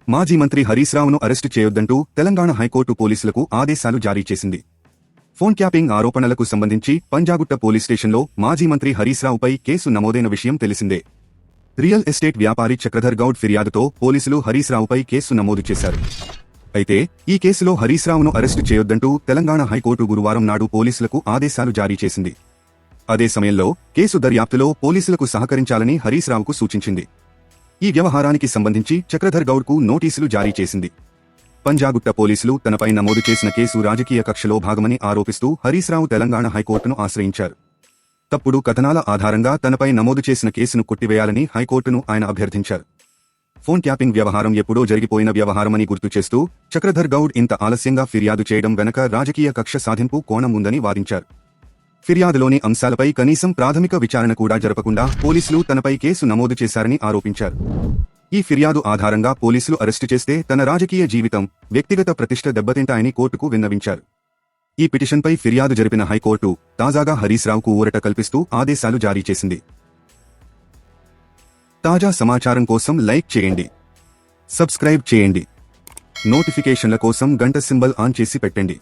మాజీ మంత్రి హరీశ్ రావును అరెస్టు చేయొద్దంటూ తెలంగాణ హైకోర్టు పోలీసులకు ఆదేశాలు జారీ చేసింది. ఫోన్ ట్యాపింగ్ ఆరోపణలకు సంబంధించి పంజాగుట్ట పోలీస్ స్టేషన్లో మాజీ మంత్రి హరీశ్ రావుపై కేసు నమోదైన విషయం తెలిసిందే. రియల్ ఎస్టేట్ వ్యాపారి చక్రధర్ గౌడ్ ఫిర్యాదుతో పోలీసులు హరీశ్ రావుపై కేసు నమోదు చేశారు. అయితే ఈ కేసులో హరీశ్ రావును అరెస్టు చేయొద్దంటూ తెలంగాణ హైకోర్టు గురువారం నాడు పోలీసులకు ఆదేశాలు జారీ చేసింది. అదే సమయంలో కేసు దర్యాప్తులో పోలీసులకు సహకరించాలని హరీశ్ రావుకు సూచించింది. ఈ వ్యవహారానికి సంబంధించి చక్రధర్ గౌడ్కు నోటీసులు జారీ చేసింది. పంజాగుట్ట పోలీసులు తనపై నమోదు చేసిన కేసు రాజకీయ కక్షలో భాగమని ఆరోపిస్తూ హరీశ్ రావు తెలంగాణ హైకోర్టును ఆశ్రయించారు. తప్పుడు కథనాల ఆధారంగా తనపై నమోదు చేసిన కేసును కొట్టివేయాలని హైకోర్టును ఆయన అభ్యర్థించారు. ఫోన్ ట్యాపింగ్ వ్యవహారం ఎప్పుడో జరిగిపోయిన వ్యవహారమని గుర్తు చేస్తూ చక్రధర్ గౌడ్ ఇంత ఆలస్యంగా ఫిర్యాదు చేయడం వెనక రాజకీయ కక్ష సాధింపు కోణం ఉందని వాదించారు. ఫిర్యాదులోని అంశాలపై కనీసం ప్రాథమిక విచారణ కూడా జరపకుండా పోలీసులు తనపై కేసు నమోదు చేశారని ఆరోపించారు. ఈ ఫిర్యాదు ఆధారంగా పోలీసులు అరెస్టు చేస్తే తన రాజకీయ జీవితం, వ్యక్తిగత ప్రతిష్ఠ దెబ్బతింటాయని కోర్టుకు విన్నవించారు. ఈ పిటిషన్పై ఫిర్యాదు జరిపిన హైకోర్టు తాజాగా హరీశ్ రావుకు ఊరట కల్పిస్తూ ఆదేశాలు జారీ చేసింది. తాజా సమాచారం కోసం లైక్ చేయండి, సబ్స్క్రైబ్ చేయండి, నోటిఫికేషన్ల కోసం గంట సింబల్ ఆన్ చేసి పెట్టండి.